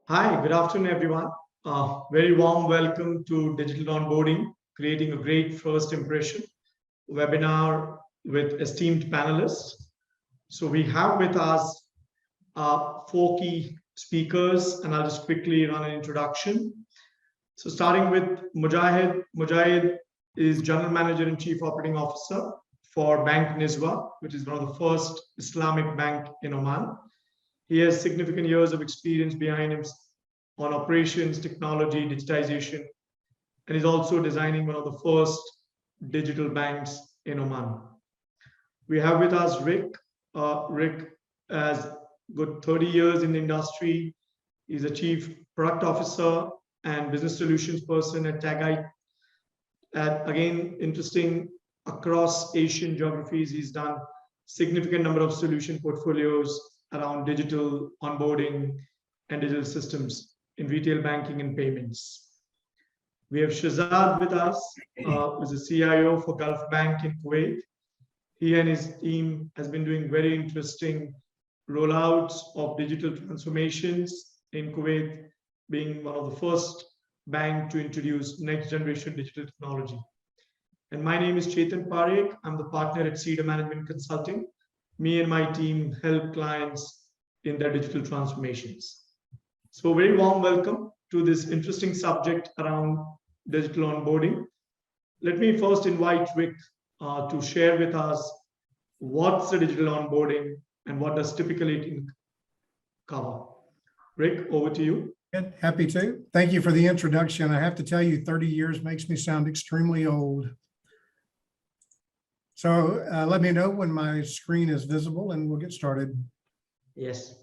Hi, good afternoon, everyone. Very warm welcome to Digital Onboarding, creating a great first impression webinar with esteemed panelists. So we have with us four key speakers, and I'll just quickly run an introduction. So starting with Mujahid. Mujahid is General Manager and Chief Operating Officer for Bank Nizwa, which is one of the first Islamic bank in Oman. He has significant years of experience behind him on operations, technology, digitization, and is also designing one of the first digital banks in Oman. We have with us Rick. Rick has good 30 years in the industry. He's a Chief Product Officer and Business Solutions person at Tagite. Again, interesting, across Asian geographies, he's done significant number of solution portfolios around digital onboarding and digital systems in retail banking and payments. We have Shazad with us, who's the CIO for Gulf Bank in Kuwait. He and his team has been doing very interesting rollouts of digital transformations in Kuwait, being one of the first bank to introduce next generation digital technology. And my name is Chetan Parekh. I'm the partner at Cedar Management Consulting. Me and my team help clients in their digital transformations. So very warm welcome to this interesting subject around digital onboarding. Let me first invite Rick to share with us what's the digital onboarding and what does typically it cover. Rick, over to you. Happy to. Thank you for the introduction. I have to tell you, 30 years makes me sound extremely old. So let me know when my screen is visible and we'll get started. Yes.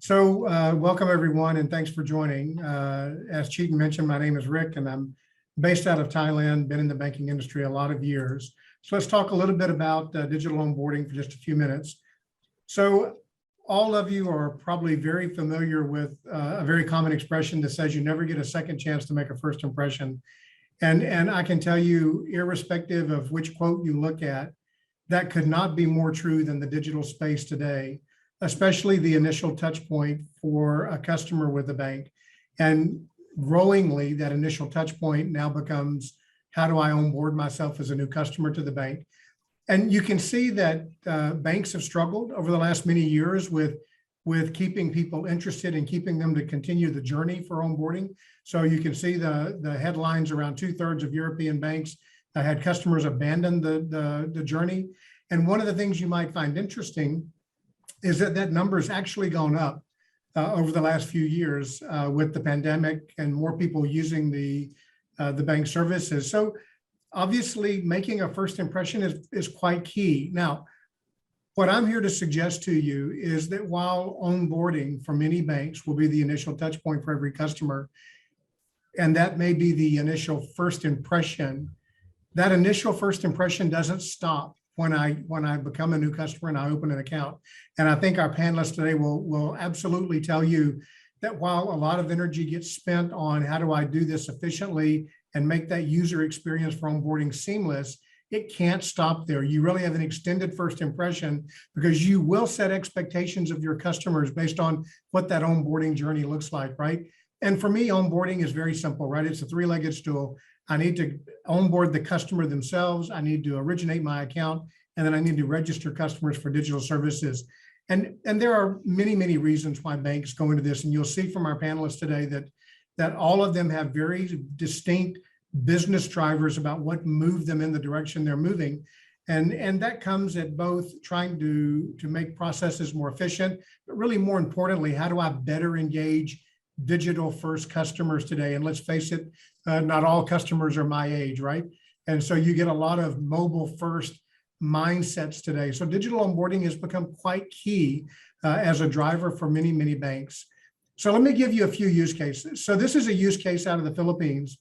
So welcome everyone and thanks for joining. As Chetan mentioned, my name is Rick and I'm based out of Thailand, been in the banking industry a lot of years. So let's talk a little bit about digital onboarding for just a few minutes. So all of you are probably very familiar with a very common expression that says you never get a second chance to make a first impression. And I can tell you, irrespective of which quote you look at, that could not be more true than the digital space today, especially the initial touch point for a customer with a bank. And growingly, that initial touch point now becomes, how do I onboard myself as a new customer to the bank? And you can see that banks have struggled over the last many years with keeping people interested and keeping them to continue the journey for onboarding. So you can see the headlines around 2/3 of European banks had customers abandon the journey. And one of the things you might find interesting is that that number has actually gone up over the last few years with the pandemic and more people using the bank services. So obviously making a first impression is quite key. Now, what I'm here to suggest to you is that while onboarding for many banks will be the initial touch point for every customer, and that may be the initial first impression, that initial first impression doesn't stop when I become a new customer and I open an account. And I think our panelists today will absolutely tell you that while a lot of energy gets spent on how do I do this efficiently and make that user experience for onboarding seamless, it can't stop there. You really have an extended first impression because you will set expectations of your customers based on what that onboarding journey looks like, right? And for me, onboarding is very simple, right? It's a three-legged stool. I need to onboard the customer themselves. I need to originate my account, and then I need to register customers for digital services. And there are many, many reasons why banks go into this. And you'll see from our panelists today that all of them have very distinct business drivers about what moved them in the direction they're moving. And that comes at both trying to make processes more efficient, but really more importantly, how do I better engage digital first customers today? And let's face it, not all customers are my age, right? And so you get a lot of mobile first mindsets today. So digital onboarding has become quite key as a driver for many, many banks. So let me give you a few use cases. So this is a use case out of the Philippines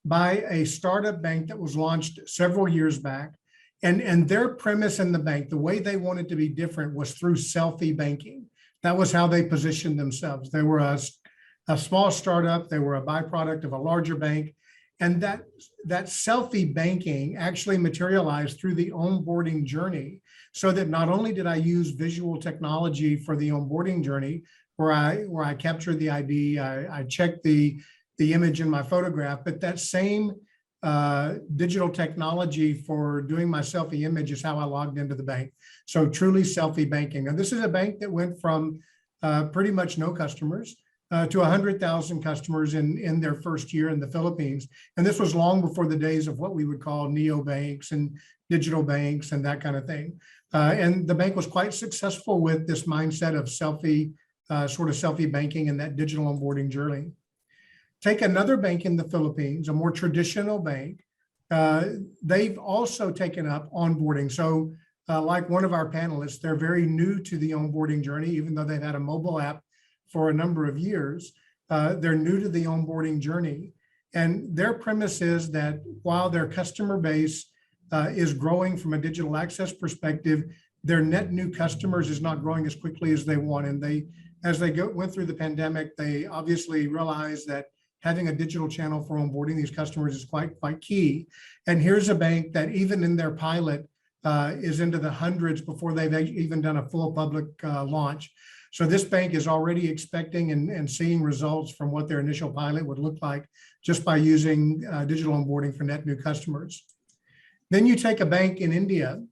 by a startup bank that was launched several years back. And their premise in the bank, the way they wanted to be different was through selfie banking. That was how they positioned themselves. They were a small startup. They were a byproduct of a larger bank. And that selfie banking actually materialized through the onboarding journey, so that not only did I use visual technology for the onboarding journey, where I capture the ID, I check the image in my photograph, but that same digital technology for doing my selfie image is how I logged into the bank. So truly selfie banking. Now, this is a bank that went from pretty much no customers to 100,000 customers in their first year in the Philippines. And this was long before the days of what we would call neobanks and digital banks and that kind of thing. And the bank was quite successful with this mindset of sort of selfie banking and that digital onboarding journey. Take another bank in the Philippines, a more traditional bank. They've also taken up onboarding. So like one of our panelists, they're very new to the onboarding journey, even though they've had a mobile app for a number of years. They're new to the onboarding journey. And their premise is that while their customer base is growing from a digital access perspective, their net new customers is not growing as quickly as they want. And as they went through the pandemic, they obviously realized that having a digital channel for onboarding these customers is quite key. And here's a bank that even in their pilot is into the hundreds before they've even done a full public launch. So this bank is already expecting and seeing results from what their initial pilot would look like just by using digital onboarding for net new customers. Then you take a bank in India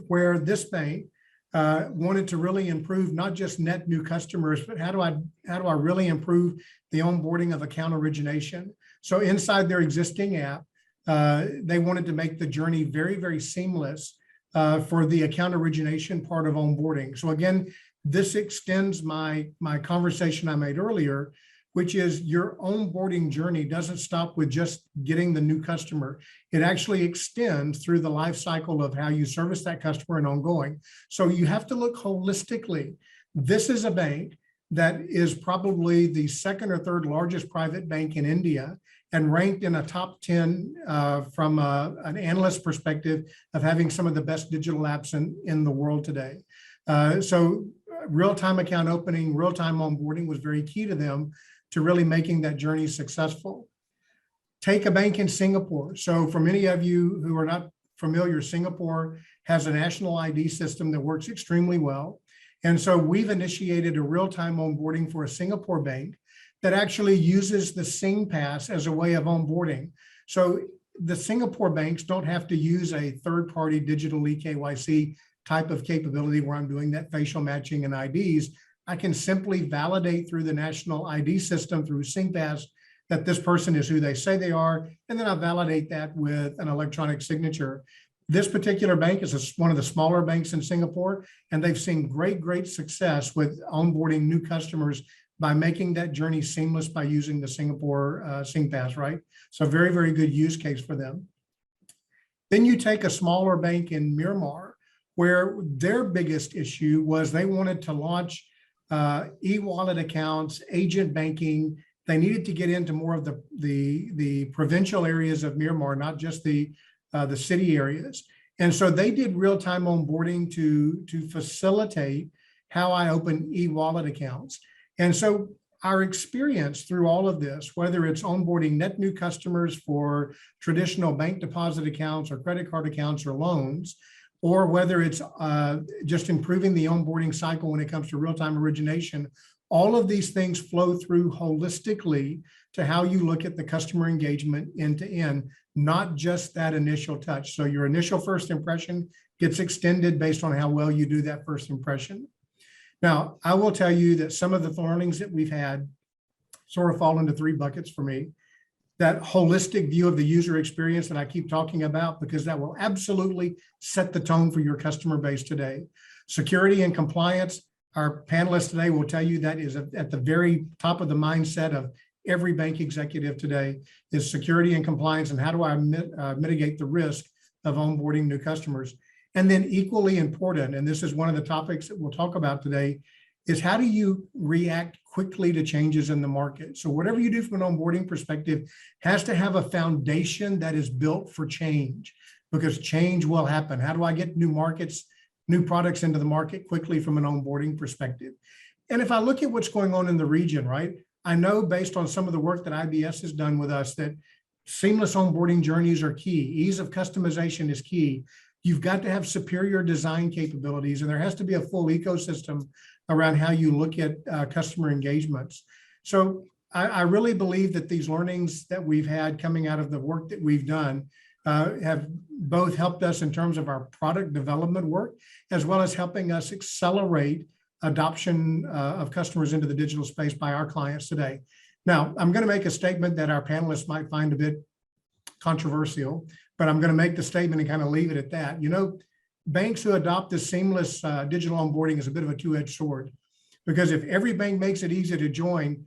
where this bank wanted to really improve not just net new customers, but how do I really improve the onboarding of account origination? So inside their existing app, they wanted to make the journey very seamless for the account origination part of onboarding. So again, this extends my conversation I made earlier, which is your onboarding journey doesn't stop with just getting the new customer. It actually extends through the life cycle of how you service that customer and ongoing. So you have to look holistically. This is a bank that is probably the second or third largest private bank in India and ranked in a top 10 from an analyst perspective of having some of the best digital apps in the world today. So real-time account opening, real-time onboarding was very key to them to really making that journey successful. Take a bank in Singapore. So for many of you who are not familiar, Singapore has a national ID system that works extremely well. And so we've initiated a real-time onboarding for a Singapore bank that actually uses the SingPass as a way of onboarding. So the Singapore banks don't have to use a third-party digital eKYC type of capability where I'm doing that facial matching and IDs. I can simply validate through the national ID system through SingPass that this person is who they say they are, and then I validate that with an electronic signature. This particular bank is one of the smaller banks in Singapore, and they've seen great success with onboarding new customers by making that journey seamless by using the Singapore SingPass, right? So very good use case for them. Then you take a smaller bank in Myanmar, where their biggest issue was they wanted to launch e-wallet accounts, agent banking. They needed to get into more of the provincial areas of Myanmar, not just the city areas. And so they did real-time onboarding to facilitate how I open e-wallet accounts. And so our experience through all of this, whether it's onboarding net new customers for traditional bank deposit accounts or credit card accounts or loans, or whether it's just improving the onboarding cycle when it comes to real-time origination, all of these things flow through holistically to how you look at the customer engagement end to end, not just that initial touch. So your initial first impression gets extended based on how well you do that first impression. Now, I will tell you that some of the learnings that we've had sort of fall into three buckets for me. That holistic view of the user experience that I keep talking about, because that will absolutely set the tone for your customer base today. Security and compliance, our panelists today will tell you that is at the very top of the mindset of every bank executive today is security and compliance, and how do I mitigate the risk of onboarding new customers. And then equally important, and this is one of the topics that we'll talk about today, is how do you react quickly to changes in the market? So whatever you do from an onboarding perspective has to have a foundation that is built for change, because change will happen. How do I get new markets, new products into the market quickly from an onboarding perspective? And if I look at what's going on in the region, right, I know based on some of the work that IBS has done with us that seamless onboarding journeys are key. Ease of customization is key. you've got to have superior design capabilities, and there has to be a full ecosystem around how you look at customer engagements. So I really believe that these learnings that we've had coming out of the work that we've done have both helped us in terms of our product development work, as well as helping us accelerate adoption of customers into the digital space by our clients today. Now, I'm going to make a statement that our panelists might find a bit controversial, but I'm going to make the statement and kind of leave it at that. You know, banks who adopt this seamless digital onboarding is a bit of a two-edged sword, because if every bank makes it easy to join,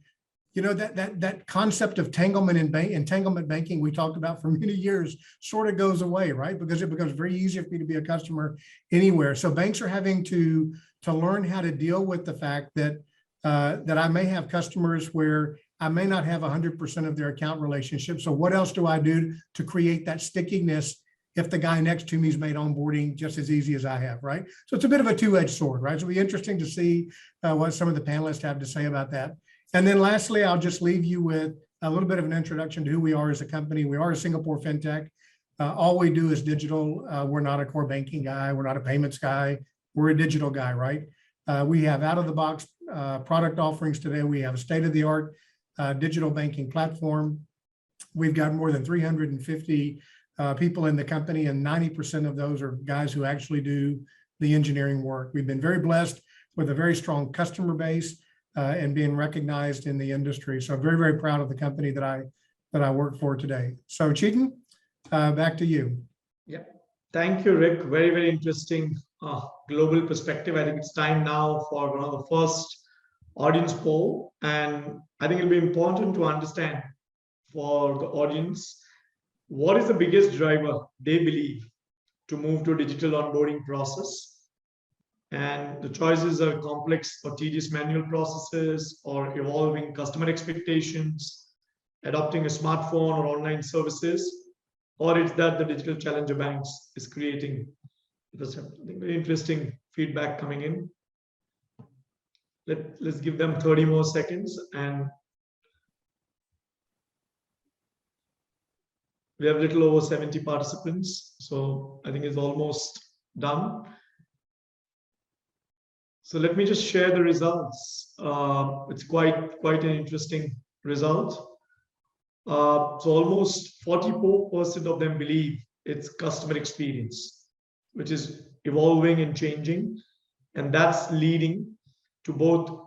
you know, that concept of entanglement banking we talked about for many years sort of goes away, right? Because it becomes very easy for you to be a customer anywhere. So banks are having to learn how to deal with the fact that that I may have customers where I may not have 100% of their account relationship. So what else do I do to create that stickiness if the guy next to me has made onboarding just as easy as I have, right? So it's a bit of a two-edged sword, right? So it'll be interesting to see what some of the panelists have to say about that. And then lastly, I'll just leave you with a little bit of an introduction to who we are as a company. We are a Singapore fintech. All we do is digital. We're not a core banking guy. We're not a payments guy. We're a digital guy, right? We have out-of-the-box product offerings today. We have a state-of-the-art digital banking platform. We've got more than 350 people in the company, and 90% of those are guys who actually do the engineering work. We've been very blessed with a very strong customer base and being recognized in the industry. So I'm very, very proud of the company that I work for today. So Chetan, back to you. Yeah, thank you, Rick. Very, very interesting global perspective. I think it's time now for one of the first audience poll. And I think it'll be important to understand for the audience, what is the biggest driver they believe to move to a digital onboarding process? And the choices are complex or tedious manual processes, or evolving customer expectations, adopting a smartphone or online services, or it's that the digital challenger banks is creating. There's, I think, very interesting feedback coming in. Let's give them 30 more seconds, and we have a little over 70 participants, so I think it's almost done. So let me just share the results. It's quite an interesting result. So almost 44% of them believe it's customer experience, which is evolving and changing, and that's leading to both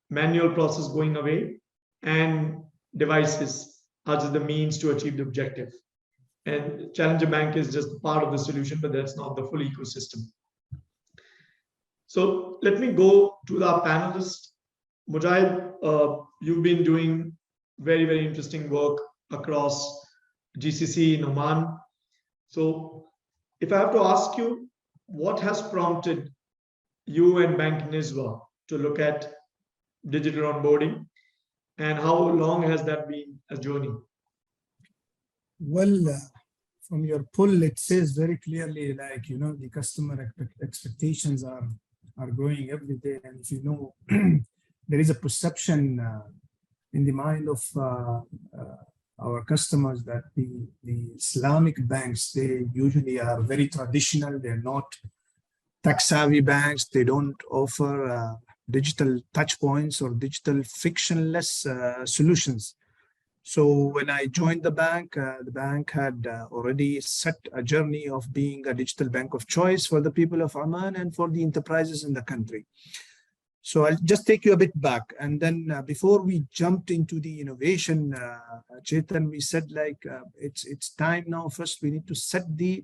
manual process going away and devices as the means to achieve the objective. And Challenger Bank is just part of the solution, but that's not the full ecosystem. So let me go to our panelists. Mujahid, you've been doing very, very interesting work across GCC in Oman. So if I have to ask you, what has prompted you and Bank Nizwa to look at digital onboarding, and how long has that been a journey? Well, from your poll, it says very clearly, like, you know, the customer expectations are growing every day. And if you know, there is a perception in the mind of our customers that the Islamic banks, they usually are very traditional. They're not tech-savvy banks. They don't offer digital touch points or digital frictionless solutions. So when I joined the bank had already set a journey of being a digital bank of choice for the people of Oman and for the enterprises in the country. So I'll just take you a bit back. And then before we jumped into the innovation, Chetan, we said like, it's time now. First, we need to set the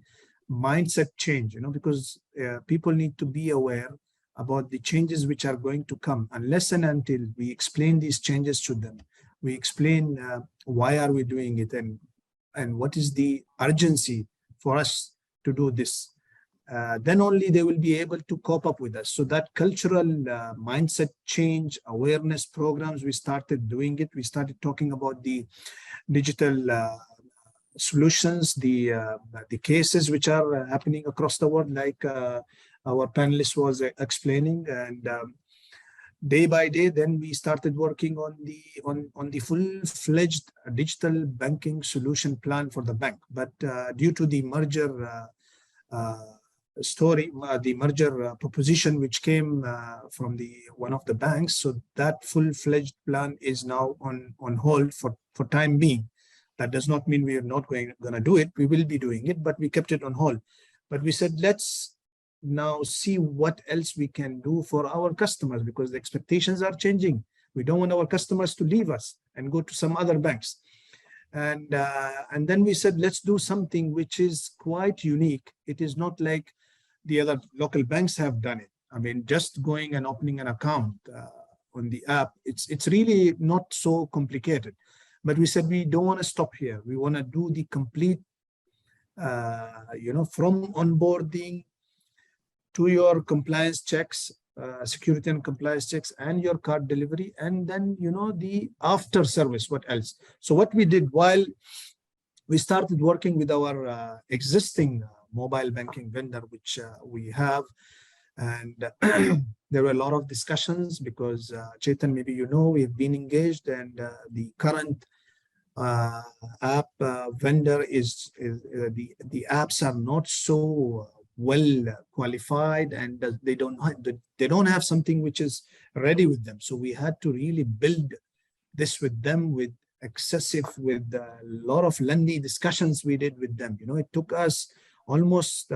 mindset change, you know, because people need to be aware about the changes which are going to come. Unless and until we explain these changes to them, we explain why are we doing it and what is the urgency for us to do this. Then only they will be able to cope up with us. So that cultural mindset change, awareness programs, we started doing it. We started talking about the digital solutions, the cases which are happening across the world, like our panelist was explaining, and day by day, then we started working on the full-fledged digital banking solution plan for the bank. But due to the merger story, the merger proposition which came from one of the banks. So that full-fledged plan is now on hold for time being. That does not mean we are not going to do it. We will be doing it, but we kept it on hold. But we said, let's now see what else we can do for our customers, because the expectations are changing. We don't want our customers to leave us and go to some other banks. And then we said, let's do something which is quite unique. It is not like the other local banks have done it. I mean, just going and opening an account on the app, it's really not so complicated. But we said, we don't want to stop here. We want to do the complete, from onboarding to your compliance checks, security and compliance checks, and your card delivery, and then, the after service, what else? So what we did, while we started working with our existing mobile banking vendor, which we have, and there were a lot of discussions because Chetan, maybe we've been engaged, and the current app vendor is the apps are not so well qualified, and they don't have something which is ready with them. So we had to really build this with them, with a lot of lengthy discussions we did with them. It took us almost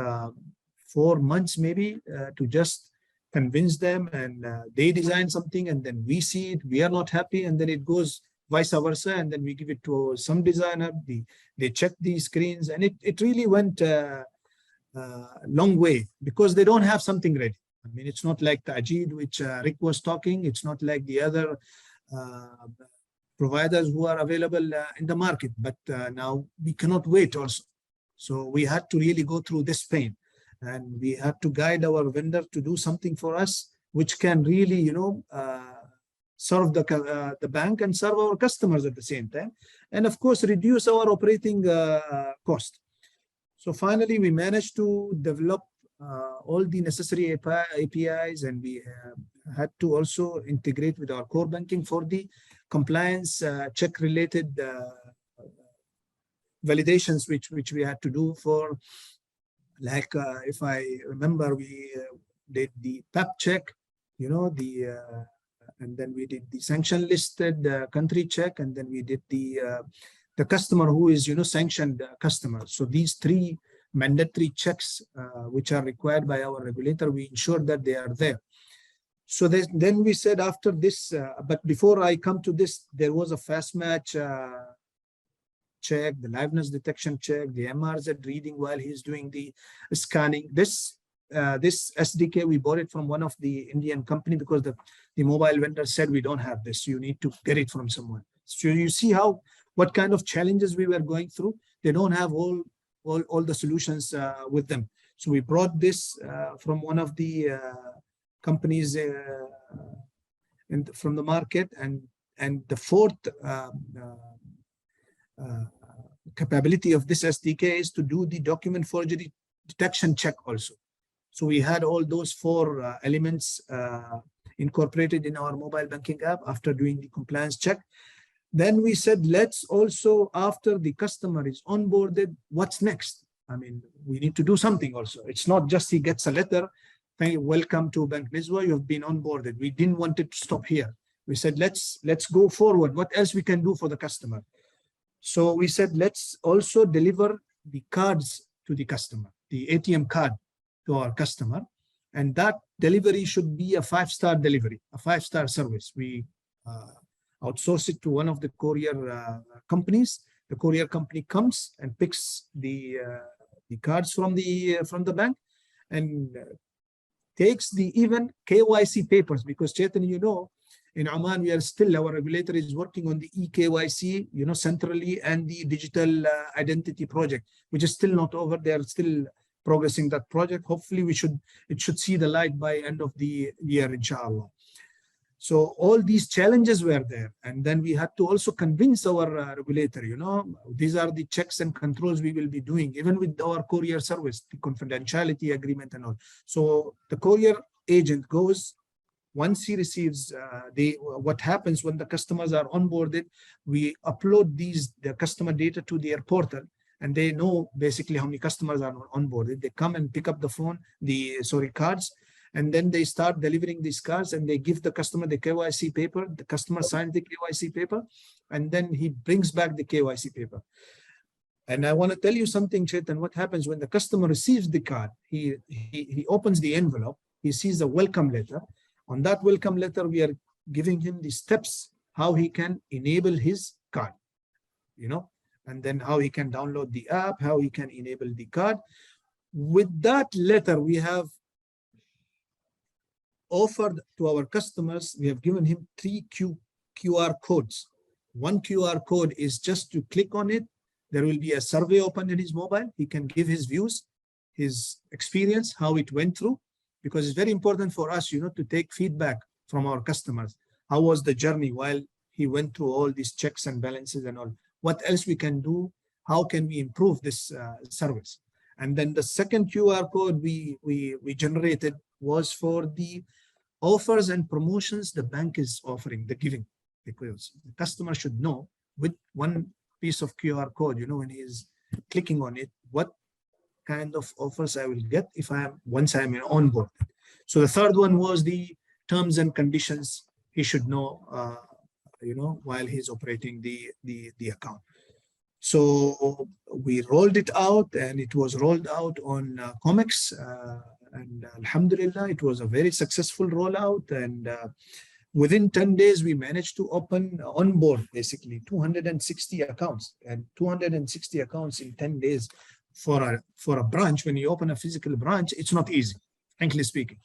4 months maybe to just convince them, and they design something, and then we see it, we are not happy, and then it goes vice versa, and then we give it to some designer, they check the screens, and it really went long way, because they don't have something ready. I mean, it's not like the Ajid, which Rick was talking. It's not like the other providers who are available in the market. But now we cannot wait also. So we had to really go through this pain, and we had to guide our vendor to do something for us, which can really, serve the bank and serve our customers at the same time, and of course reduce our operating cost. So finally, we managed to develop all the necessary APIs, and we had to also integrate with our core banking for the compliance check related validations, which we had to do for, like, if I remember, we did the PAP check, and then we did the sanction listed country check, and then we did the customer who is, sanctioned customer. So these 3 mandatory checks, which are required by our regulator, we ensure that they are there. So then we said, after this, but before I come to this, there was a fast match check, the liveness detection check, the MRZ reading while he's doing the scanning. This SDK, we bought it from one of the Indian company, because the mobile vendor said, we don't have this, you need to get it from someone. So you see what kind of challenges we were going through. They don't have all the solutions with them. So we brought this from one of the companies from the market, and the fourth capability of this SDK is to do the document forgery detection check also. So we had all those 4 elements incorporated in our mobile banking app after doing the compliance check. Then we said, let's also, after the customer is onboarded, what's next? I mean, we need to do something also. It's not just he gets a letter, hey, welcome to Bank Nizwa, you have been onboarded. We didn't want it to stop here. We said, let's go forward. What else we can do for the customer? So we said, let's also deliver the cards to the customer, the ATM card to our customer. And that delivery should be a 5-star delivery, a 5-star service. We outsource it to one of the courier companies. The courier company comes and picks the cards from the bank, and takes the even KYC papers, because Chetan, in Oman, we are still, our regulator is working on the eKYC, centrally, and the digital identity project, which is still not over. They are still progressing that project. Hopefully it should see the light by end of the year, inshallah. So all these challenges were there. And then we had to also convince our regulator, these are the checks and controls we will be doing, even with our courier service, the confidentiality agreement and all. So the courier agent goes, once he receives what happens when the customers are onboarded, we upload the customer data to their portal. and they know basically how many customers are onboarded. They come and pick up the phone, cards, and then they start delivering these cards, and they give the customer the KYC paper. The customer signs the KYC paper, and then he brings back the KYC paper. And I want to tell you something, Chetan. What happens when the customer receives the card? He opens the envelope. He sees the welcome letter. On that welcome letter, we are giving him the steps how he can enable his card, and then how he can download the app, how he can enable the card. With that letter, we have offered to our customers, we have given him 3 QR codes. One QR code is just to click on it. There will be a survey open in his mobile. He can give his views, his experience, how it went through, because it's very important for us, to take feedback from our customers. How was the journey while he went through all these checks and balances and all? What else we can do? How can we improve this service? And then the second QR code we generated was for the offers and promotions the bank is offering, the giving. Because the customer should know with one piece of QR code, when he is clicking on it, what kind of offers I will get once I'm on board. So the third one was the terms and conditions he should know, while he's operating the account. So we rolled it out, and it was rolled out on COMEX, and Alhamdulillah, it was a very successful rollout. And within 10 days, we managed to onboard basically 260 accounts, and 260 accounts in 10 days for a branch. When you open a physical branch, it's not easy, frankly speaking.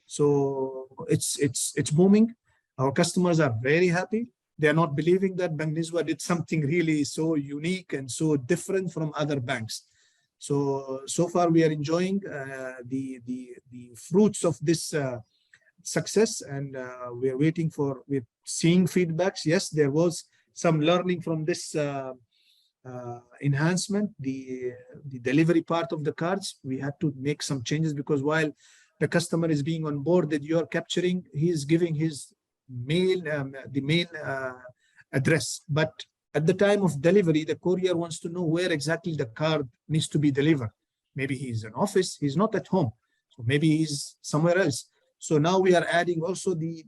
So it's booming. Our customers are very happy. They are not believing that Bank Nizwa did something really so unique and so different from other banks. So far we are enjoying the fruits of this success, and we're seeing feedbacks. Yes, there was some learning from this enhancement, the delivery part of the cards. We had to make some changes, because while the customer is being onboarded, you are capturing, he is giving his mail address, but at the time of delivery, the courier wants to know where exactly the card needs to be delivered. Maybe he's in office, he's not at home, so maybe he's somewhere else. So now we are adding also the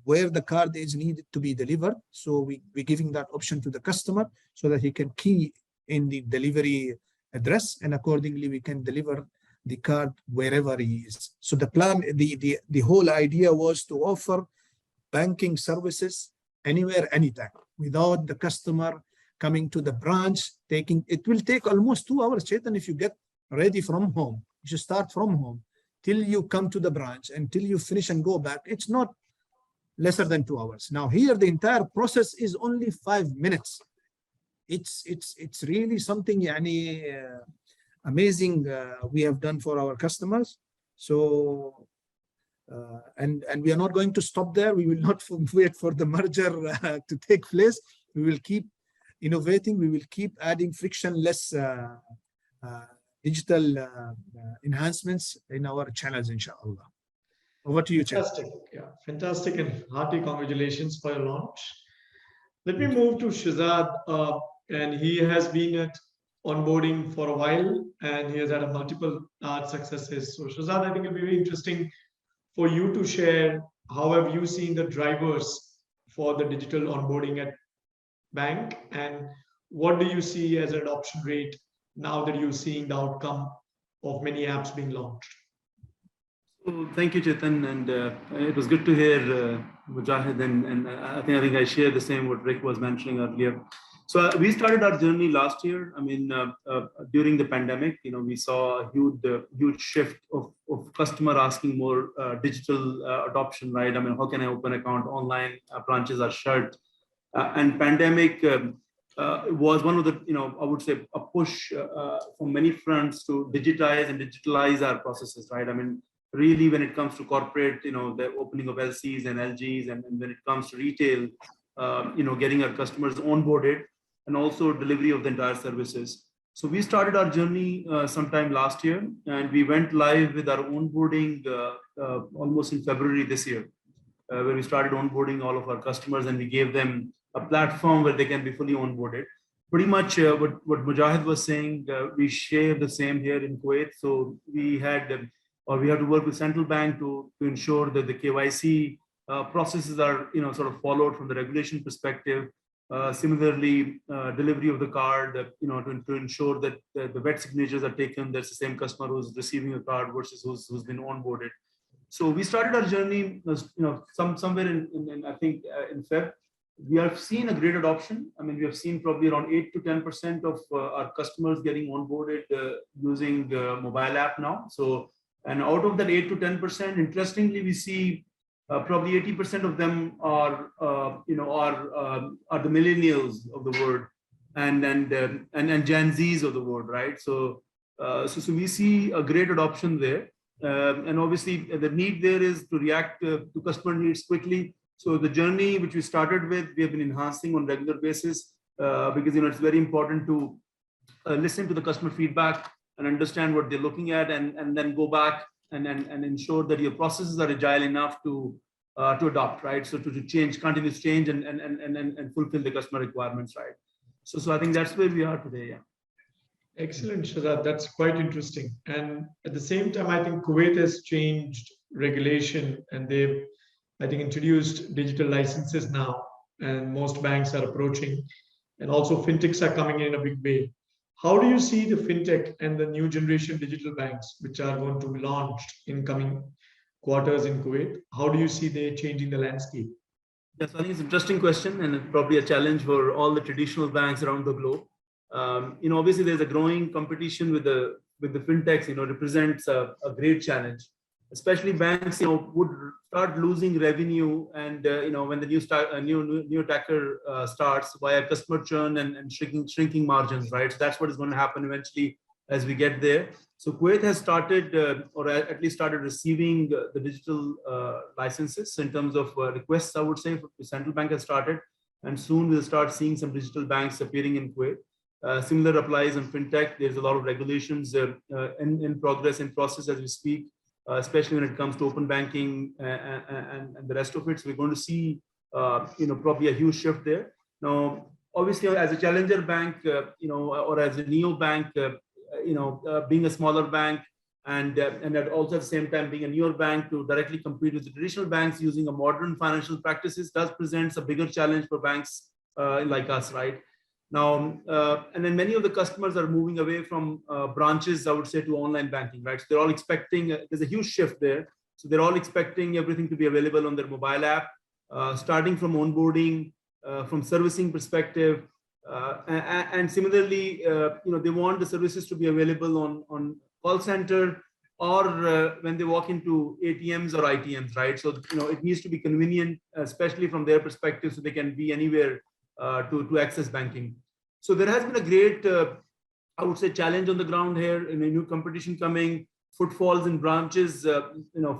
where the card is needed to be delivered. So we're giving that option to the customer so that he can key in the delivery address, and accordingly we can deliver the card wherever he is. So the plan, the whole idea was to offer banking services anywhere, anytime, without the customer coming to the branch. It will take almost 2 hours, Chetan, if you get ready from home. You should start from home till you come to the branch, and till you finish and go back. It's not lesser than 2 hours. Now here, the entire process is only 5 minutes. It's really something amazing we have done for our customers. So and we are not going to stop there. We will not wait for the merger to take place. We will keep innovating. We will keep adding frictionless digital enhancements in our channels, inshallah. Over to you, Fantastic. Yeah, fantastic, and hearty congratulations for your launch. Let me move to Shazad, and he has been at onboarding for a while, and he has had multiple successes. So Shazad, I think it'll be very interesting for you to share how have you seen the drivers for the digital onboarding at bank, and what do you see as an adoption rate now that you're seeing the outcome of many apps being launched? So thank you, Chetan, and it was good to hear Mujahid, and I think I share the same what Rick was mentioning earlier. So we started our journey last year. I mean, during the pandemic, we saw a huge shift of customer asking more digital adoption, right? I mean, how can I open an account online? Branches are shut, and pandemic was one of the, I would say, a push from many fronts to digitalize our processes, right? I mean, really, when it comes to corporate, the opening of LCs and LGs, and when it comes to retail, getting our customers onboarded, and also delivery of the entire services. So we started our journey sometime last year, and we went live with our onboarding almost in February this year, where we started onboarding all of our customers, and we gave them a platform where they can be fully onboarded. pretty much what Mujahid was saying, we share the same here in Kuwait. So we had, or we have to work with central bank to ensure that the KYC processes are, sort of followed from the regulation perspective. Similarly, delivery of the card, to ensure that the wet signatures are taken. That's the same customer who's receiving a card versus who's been onboarded. So we started our journey, somewhere in I think in Feb. We have seen a great adoption. I mean, we have seen probably around 8 to 10% of our customers getting onboarded using mobile app now. So, and out of that 8 to 10%, interestingly, we see probably 80% of them are the millennials of the world, and Gen Zs of the world, right? So we see a great adoption there, and obviously the need there is to react to customer needs quickly. So the journey which we started with, we have been enhancing on regular basis because it's very important to listen to the customer feedback and understand what they're looking at, and then go back and ensure that your processes are agile enough to adopt, right? So to change, continuous change, and fulfill the customer requirements, right? So I think that's where we are today. Yeah. Excellent, Shazad. That's quite interesting. And at the same time, I think Kuwait has changed regulation, and they've, I think, introduced digital licenses now, and most banks are approaching, and also fintechs are coming in a big way. How do you see the fintech and the new generation digital banks, which are going to be launched in coming quarters in Kuwait? How do you see they changing the landscape? Yes, I think it's an interesting question, and it's probably a challenge for all the traditional banks around the globe. Obviously, there's a growing competition with the fintechs. Represents a great challenge. Especially banks, would start losing revenue, and when the new attacker starts via customer churn and shrinking margins, right? So that's what is going to happen eventually as we get there. So Kuwait has started, or at least started receiving the digital licenses in terms of requests. I would say the central bank has started, and soon we'll start seeing some digital banks appearing in Kuwait. Similar applies on fintech. There's a lot of regulations in progress, in process as we speak. Especially when it comes to open banking and the rest of it. So we're going to see, probably a huge shift there. Now, obviously, as a challenger bank, or as a neo bank, being a smaller bank, and also at the same time being a newer bank to directly compete with the traditional banks using a modern financial practices does present a bigger challenge for banks like us, right? Now, and then many of the customers are moving away from branches, I would say, to online banking, right? So they're all expecting, there's a huge shift there. So they're all expecting everything to be available on their mobile app, starting from onboarding, from servicing perspective. And similarly, they want the services to be available on call center, or when they walk into ATMs or ITMs, right? So, it needs to be convenient, especially from their perspective, so they can be anywhere to access banking. So there has been a great, I would say, challenge on the ground here, in a new competition coming, footfalls in branches,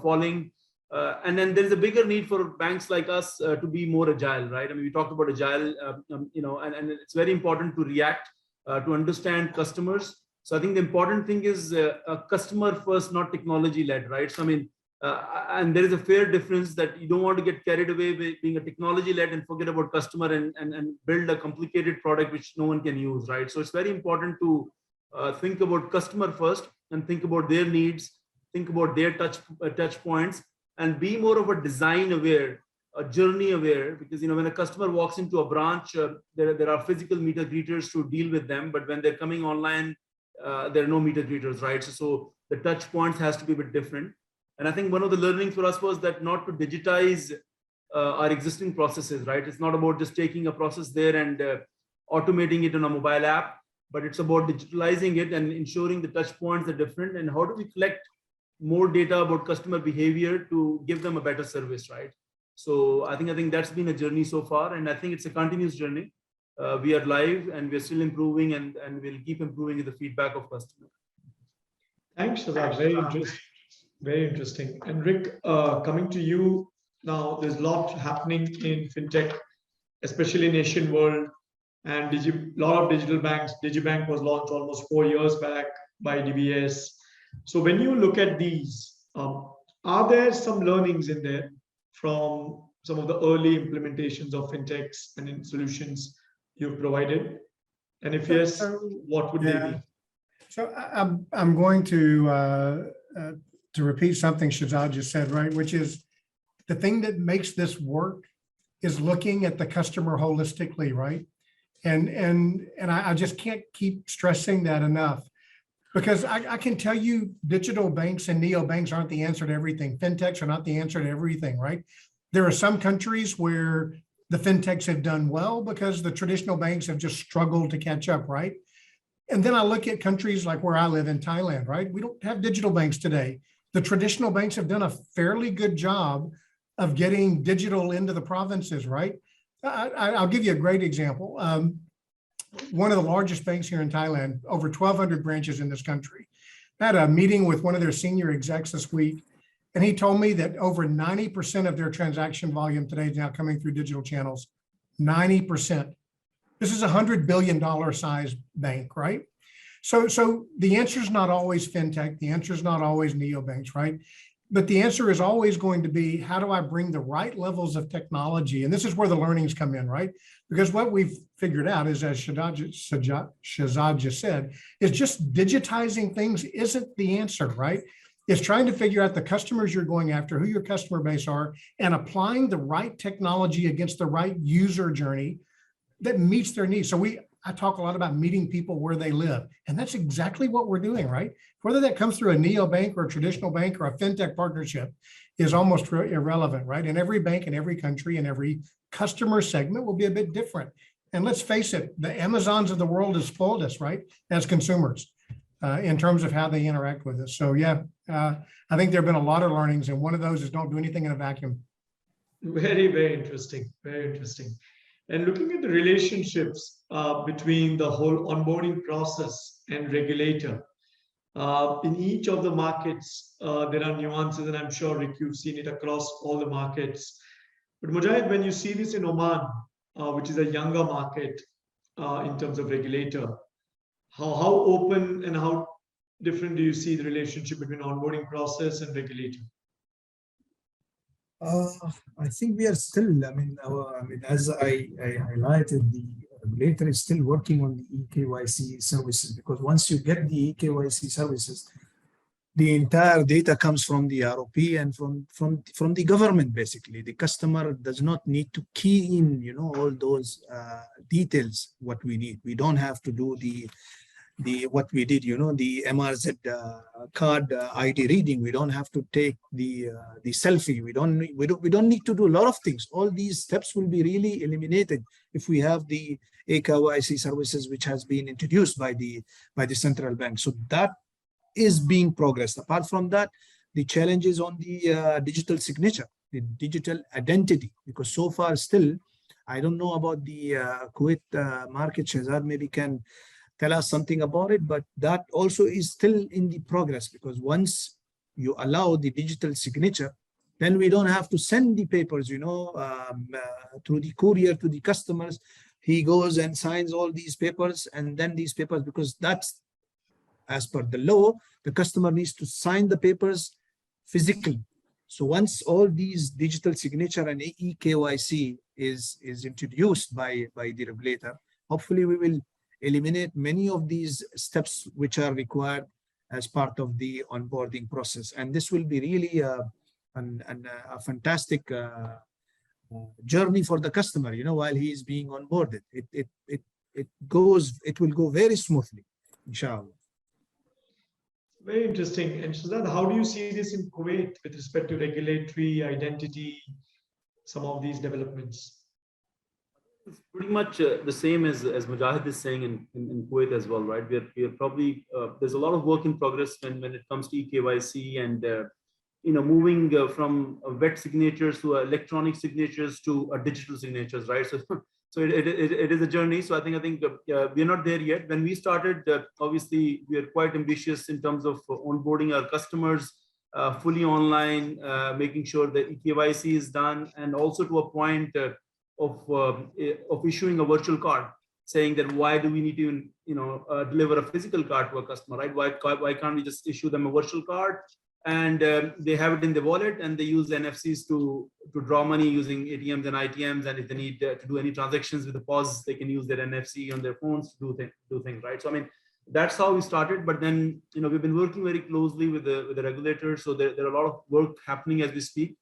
falling. And then there is a bigger need for banks like us to be more agile, right? I mean, we talked about agile, and it's very important to react, to understand customers. So I think the important thing is a customer first, not technology led, right? So I mean, and there is a fair difference that you don't want to get carried away with being a technology led and forget about customer and build a complicated product which no one can use, right? So it's very important to think about customer first and think about their needs, think about their touch points, and be more of a design aware, a journey aware, because when a customer walks into a branch, there are physical meter greeters to deal with them, but when they're coming online, there are no meter greeters, right? So the touch points has to be a bit different. And I think one of the learnings for us was that not to digitize our existing processes, right? It's not about just taking a process there and automating it on a mobile app, but it's about digitalizing it and ensuring the touch points are different. And how do we collect more data about customer behavior to give them a better service, right? So I think that's been a journey so far, and I think it's a continuous journey. We are live and we're still improving, and we'll keep improving with the feedback of customers. Thanks, Shazad. Very interesting. Very interesting. And Rick, coming to you now, there's a lot happening in fintech, especially in Asian world, and a lot of digital banks. Digibank was launched almost 4 years back by DBS. So when you look at these, are there some learnings in there from some of the early implementations of fintechs and in solutions you've provided? And if yes, So, what would they yeah. be? So I'm going to repeat something Shahzad just said, right? Which is the thing that makes this work is looking at the customer holistically, right? And I just can't keep stressing that enough, because I can tell you digital banks and neobanks aren't the answer to everything. Fintechs are not the answer to everything, right? There are some countries where the fintechs have done well because the traditional banks have just struggled to catch up, right? And then I look at countries like where I live in Thailand, right? We don't have digital banks today. The traditional banks have done a fairly good job of getting digital into the provinces, right? I'll give you a great example. One of the largest banks here in Thailand, over 1,200 branches in this country. I had a meeting with one of their senior execs this week, and he told me that over 90% of their transaction volume today is now coming through digital channels. 90%. This is a $100 billion size bank, right? So the answer is not always fintech. The answer is not always neobanks, right? But the answer is always going to be, how do I bring the right levels of technology? And this is where the learnings come in, right? Because what we've figured out is, as Shahzad just said, is just digitizing things isn't the answer, right? It's trying to figure out the customers you're going after, who your customer base are, and applying the right technology against the right user journey that meets their needs. So I talk a lot about meeting people where they live, and that's exactly what we're doing, right? Whether that comes through a neobank or a traditional bank or a fintech partnership is almost irrelevant, right? And every bank in every country and every customer segment will be a bit different. And let's face it, the Amazons of the world has spoiled us, right, as consumers, in terms of how they interact with us. So yeah, I think there have been a lot of learnings, and one of those is don't do anything in a vacuum. Very, very interesting. Very interesting. And looking at the relationships between the whole onboarding process and regulator, in each of the markets, there are nuances, and I'm sure, Rick, you've seen it across all the markets. But Mujahid, when you see this in Oman, which is a younger market in terms of regulator, how open and how different do you see the relationship between onboarding process and regulator? I think we are still, as I highlighted, the regulator is still working on the eKYC services, because once you get the eKYC services, the entire data comes from the ROP and from the government. Basically, the customer does not need to key in, all those details. What we need, we don't have to do the what we did, the MRZ card ID reading. We don't have to take the selfie. We don't need to do a lot of things. All these steps will be really eliminated if we have the eKYC services, which has been introduced by the central bank. So that is being progressed. Apart from that, the challenges on the digital signature, the digital identity, because so far still, I don't know about the Kuwait market. Shahzad maybe can tell us something about it, but that also is still in the progress, because once you allow the digital signature, then we don't have to send the papers, through the courier to the customers. He goes and signs all these papers, and then these papers, because that's as per the law, the customer needs to sign the papers physically. So once all these digital signature and eKYC is introduced by the regulator, hopefully we will eliminate many of these steps which are required as part of the onboarding process. And this will be really a fantastic journey for the customer, while he is being onboarded. It will go very smoothly, inshallah. Very interesting. And Shahzad, how do you see this in Kuwait with respect to regulatory identity, some of these developments? It's pretty much the same as Mujahid is saying in Kuwait as well, right? We are probably, there's a lot of work in progress when it comes to eKYC and, moving from wet signatures to electronic signatures to digital signatures, right? So it is a journey. So I think we're not there yet. When we started, obviously, we are quite ambitious in terms of onboarding our customers fully online, making sure that eKYC is done, and also to a point of issuing a virtual card, saying that why do we need to deliver a physical card to a customer, right? Why can't we just issue them a virtual card and they have it in the wallet, and they use NFCs to draw money using ATMs and ITMs. And if they need to do any transactions with the POS, they can use their NFC on their phones to do things, right? So I mean, that's how we started. But then, we've been working very closely with the regulators. So there are a lot of work happening as we speak.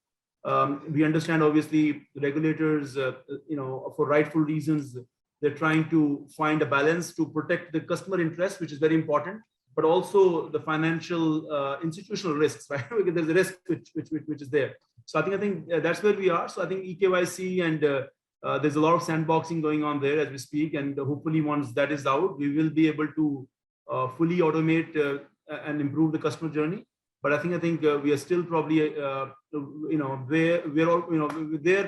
We understand, obviously, the regulators, for rightful reasons, they're trying to find a balance to protect the customer interest, which is very important, but also the financial institutional risks, right? Because there's a risk which is there. So I think that's where we are. So I think eKYC and there's a lot of sandboxing going on there as we speak, and hopefully once that is out, we will be able to fully automate and improve the customer journey. But I think we are still probably we're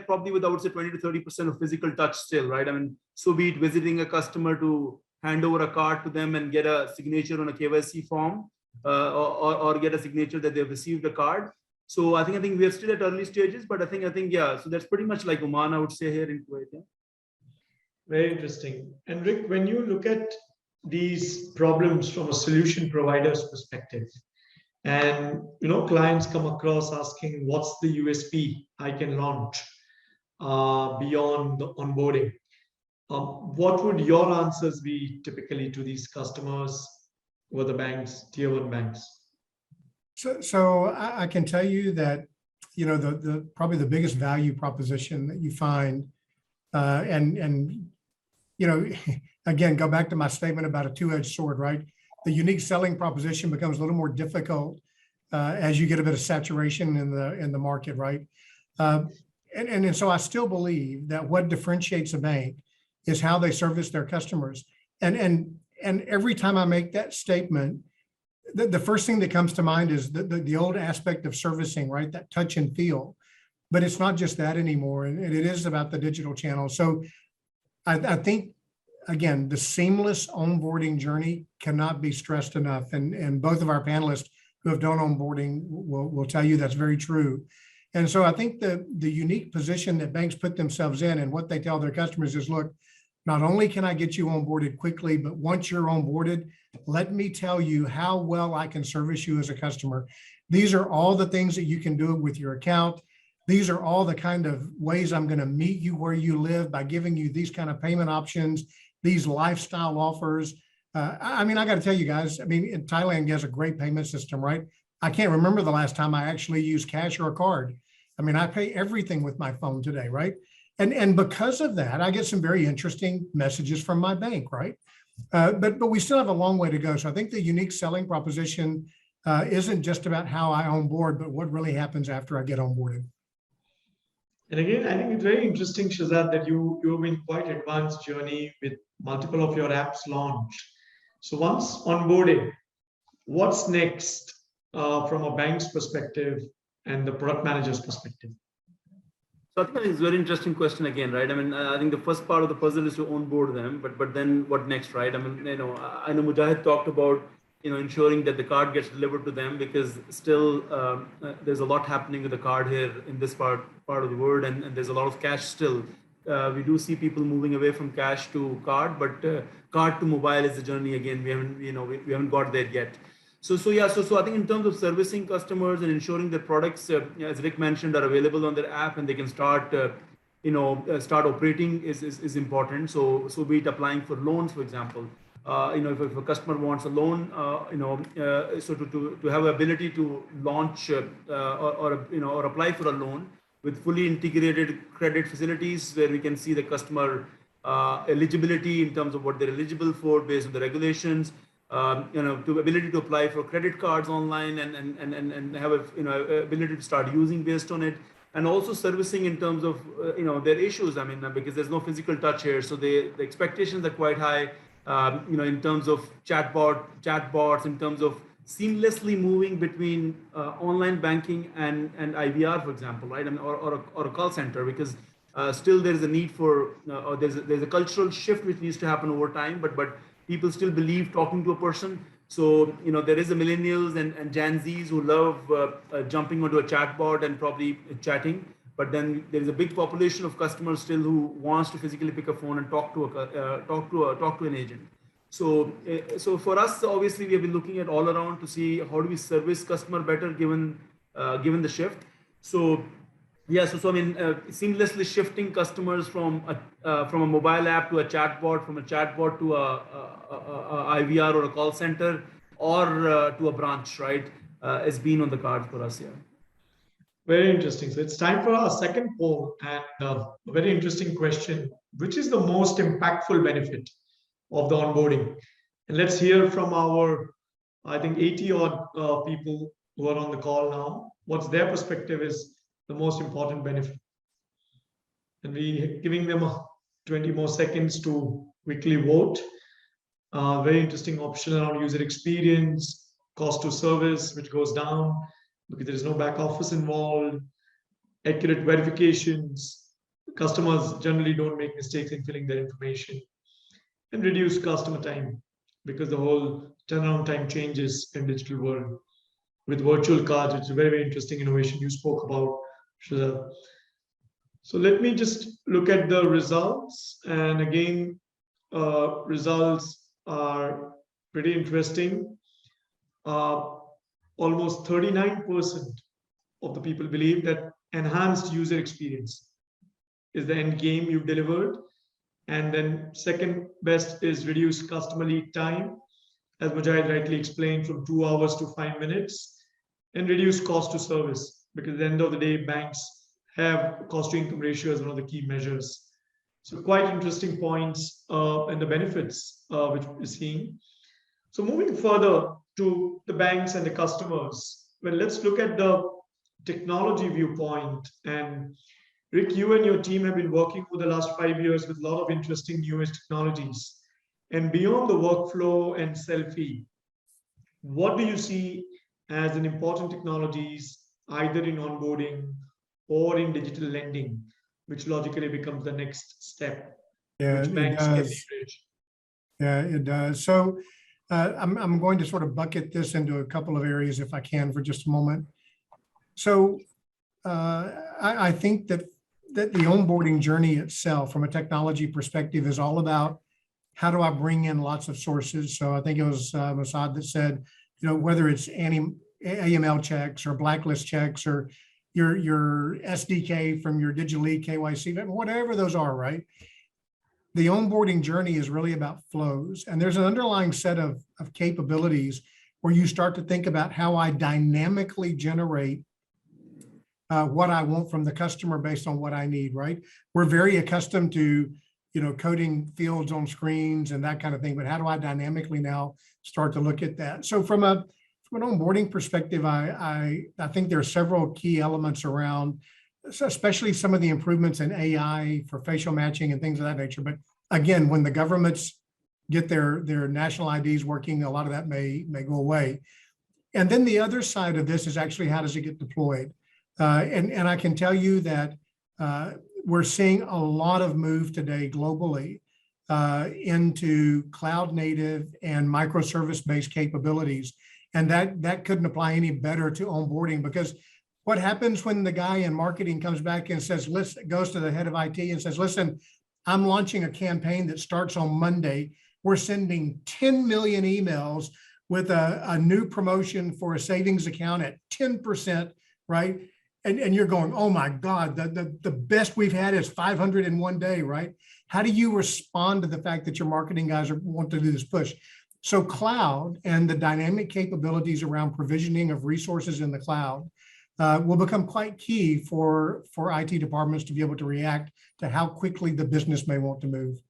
probably with, I would say, 20 to 30% of physical touch still, right? I mean, so be it visiting a customer to hand over a card to them and get a signature on a KYC form, or get a signature that they've received a card. So I think we are still at early stages, but I think yeah. So that's pretty much like Oman, I would say, here in Kuwait. Yeah. Very interesting. And Rick, when you look at these problems from a solution provider's perspective, and clients come across asking, what's the USP I can launch beyond the onboarding? What would your answers be typically to these customers or the banks, tier 1 banks? So I can tell you that, the probably the biggest value proposition that you find, again, go back to my statement about a two-edged sword, right? The unique selling proposition becomes a little more difficult as you get a bit of saturation in the market, right? And so I still believe that what differentiates a bank is how they service their customers. And every time I make that statement, the first thing that comes to mind is the old aspect of servicing, right? That touch and feel. But it's not just that anymore, and it is about the digital channel. So I think, again, the seamless onboarding journey cannot be stressed enough. And both of our panelists who have done onboarding will tell you that's very true. And so I think the unique position that banks put themselves in, and what they tell their customers is, look, not only can I get you onboarded quickly, but once you're onboarded, let me tell you how well I can service you as a customer. These are all the things that you can do with your account. These are all the kind of ways I'm going to meet you where you live by giving you these kind of payment options, these lifestyle offers. I mean, I got to tell you guys, I mean, in Thailand has a great payment system, right? I can't remember the last time I actually used cash or a card. I mean, I pay everything with my phone today, right? And because of that, I get some very interesting messages from my bank, right? But we still have a long way to go. So I think the unique selling proposition isn't just about how I onboard, but what really happens after I get onboarded. And again, I think it's very interesting, Shazad, that you've been quite advanced journey with multiple of your apps launched. So once onboarded, what's next from a bank's perspective and the product manager's perspective? So I think it's a very interesting question again, right? I mean, I think the first part of the puzzle is to onboard them, but then what next, right? I mean, I know Mujahid talked about, ensuring that the card gets delivered to them, because still there's a lot happening with the card here in this part of the world, and there's a lot of cash still. We do see people moving away from cash to card, but card to mobile is the journey again. We haven't got there yet. So I think in terms of servicing customers and ensuring that products, as Rick mentioned, are available on their app and they can start operating is important. So be it applying for loans, for example. If a customer wants a loan, so to have ability to launch or apply for a loan with fully integrated credit facilities, where we can see the customer eligibility in terms of what they're eligible for based on the regulations. To ability to apply for credit cards online and have ability to start using based on it, and also servicing in terms of their issues. I mean, because there's no physical touch here, so the expectations are quite high. In terms of chatbots, in terms of seamlessly moving between online banking and IVR, for example, right? I mean, or a call center, because still there is a need for or there's a cultural shift which needs to happen over time, but people still believe talking to a person. So, there is a millennials and Gen Zs who love jumping onto a chatbot and probably chatting. But then there is a big population of customers still who wants to physically pick a phone and talk to an agent. So for us, obviously, we have been looking at all around to see how do we service customer better given the shift. So yeah, so I mean, seamlessly shifting customers from a mobile app to a chatbot, from a chatbot to a IVR or a call center, or to a branch, right, has been on the card for us here. Very interesting. So it's time for our second poll, and a very interesting question: which is the most impactful benefit of the onboarding? And let's hear from our, I think, 80 odd people who are on the call now. What's their perspective is the most important benefit? And we giving them 20 more seconds to quickly vote. Very interesting option around user experience, cost to service, which goes down because there is no back office involved, accurate verifications. Customers generally don't make mistakes in filling their information, and reduce customer time because the whole turnaround time changes in digital world. With virtual cards, it's a very, very interesting innovation you spoke about, Shazad. So let me just look at the results. And again, results are pretty interesting. Almost 39% of the people believe that enhanced user experience is the end game you've delivered. And then second best is reduced customer lead time, as Mujahid rightly explained, from 2 hours to 5 minutes, and reduce cost to service, because at the end of the day, banks have cost to income ratio as one of the key measures. So quite interesting points and the benefits which we're seeing. So moving further to the banks and the customers, well, let's look at the technology viewpoint. And Rick, you and your team have been working for the last 5 years with a lot of interesting newest technologies. And beyond the workflow and selfie, what do you see as an important technologies, either in onboarding or in digital lending, which logically becomes the next step, which banks can leverage? Yeah, it does. So I'm going to sort of bucket this into a couple of areas if I can for just a moment. So I think that the onboarding journey itself from a technology perspective is all about how do I bring in lots of sources. So I think it was Masad that said, you know, whether it's AML checks or blacklist checks or your SDK from your digital KYC, whatever those are, right? The onboarding journey is really about flows. And there's an underlying set of capabilities where you start to think about how I dynamically generate what I want from the customer based on what I need, right? We're very accustomed to, you know, coding fields on screens and that kind of thing, but how do I dynamically now start to look at that? So from an onboarding perspective, I think there are several key elements around, especially some of the improvements in AI for facial matching and things of that nature. But again, when the governments get their national IDs working, a lot of that may go away. And then the other side of this is actually how does it get deployed? And I can tell you that we're seeing a lot of move today globally into cloud native and microservice-based capabilities. And that couldn't apply any better to onboarding, because what happens when the guy in marketing comes back and says, goes to the head of IT and says, listen, I'm launching a campaign that starts on Monday. We're sending 10 million emails with a new promotion for a savings account at 10%, right? And you're going, oh my God, the best we've had is 500 in one day, right? How do you respond to the fact that your marketing guys want to do this push? So cloud and the dynamic capabilities around provisioning of resources in the cloud will become quite key for IT departments to be able to react to how quickly the business may want to move.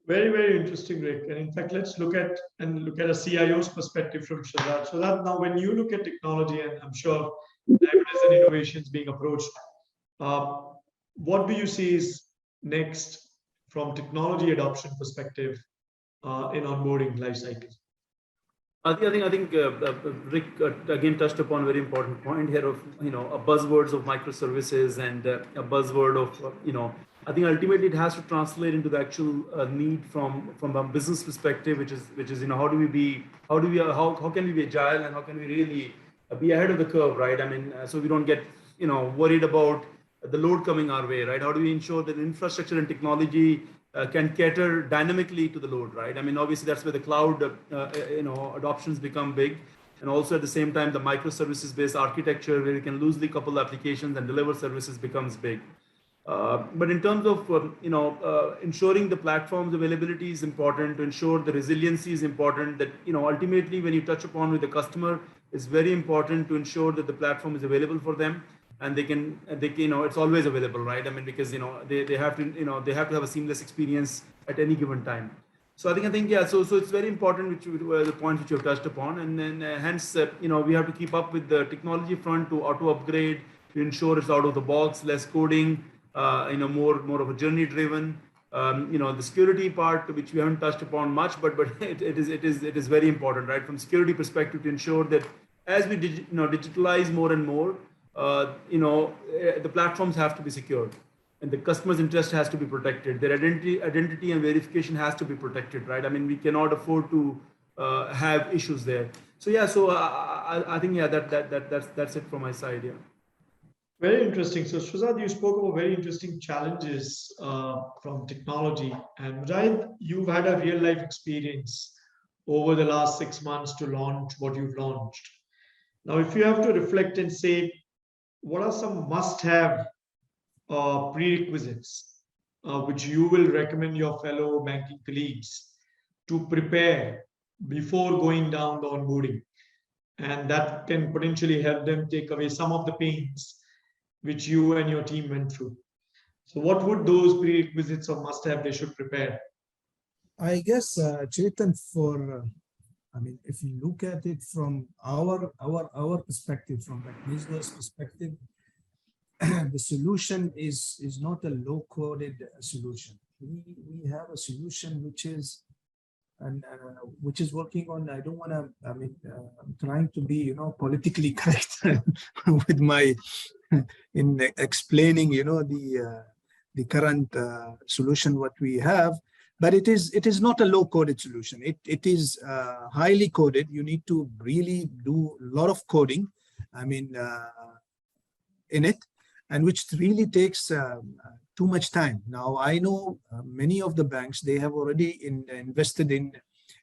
Very, very interesting, Rick. And in fact, let's look at a CIO's perspective from Shazad. So that now when you look at technology, and I'm sure evidence and innovations being approached, what do you see is next from technology adoption perspective in onboarding life cycle? I think Rick again touched upon a very important point here of, you know, a buzzwords of microservices and a buzzword of, you know, I think ultimately it has to translate into the actual need from a business perspective, which is, you know, how can we be agile and how can we really be ahead of the curve, right? I mean, so we don't get, you know, worried about the load coming our way, right? How do we ensure that infrastructure and technology can cater dynamically to the load, right? I mean, obviously that's where the cloud, adoptions become big. And also at the same time, the microservices based architecture where you can loosely couple applications and deliver services becomes big. But in terms of, ensuring the platform's availability is important, to ensure the resiliency is important, that, ultimately when you touch upon with the customer, it's very important to ensure that the platform is available for them and they can, it's always available, right? I mean, because, they have to, they have to have a seamless experience at any given time. So I think, yeah, so it's very important, which were the points which you have touched upon. And then hence, we have to keep up with the technology front to auto upgrade, to ensure it's out of the box, less coding, more of a journey driven. The security part, which we haven't touched upon much, but it is very important, right? From security perspective, to ensure that as we digitalize more and more, the platforms have to be secured, and the customer's interest has to be protected. Their identity and verification has to be protected, right? I mean, we cannot afford to have issues there. So yeah, so I think, yeah, that's it from my side. Yeah. Very interesting. So Shazad, you spoke about very interesting challenges from technology, and Mujahid, you've had a real life experience over the last 6 months to launch what you've launched. Now, if you have to reflect and say, what are some must-have prerequisites which you will recommend your fellow banking colleagues to prepare before going down the onboarding, and that can potentially help them take away some of the pains which you and your team went through? So what would those prerequisites or must-have they should prepare? I guess, Chetan, if you look at it from our perspective, from Nizwa's perspective, the solution is not a low-coded solution. We have a solution which is working on. I don't want to. I'm trying to be, politically correct with my in explaining, the current solution what we have. But it is not a low-coded solution. It is highly coded. You need to really do a lot of coding, in it, and which really takes too much time. Now, I know many of the banks, they have already invested in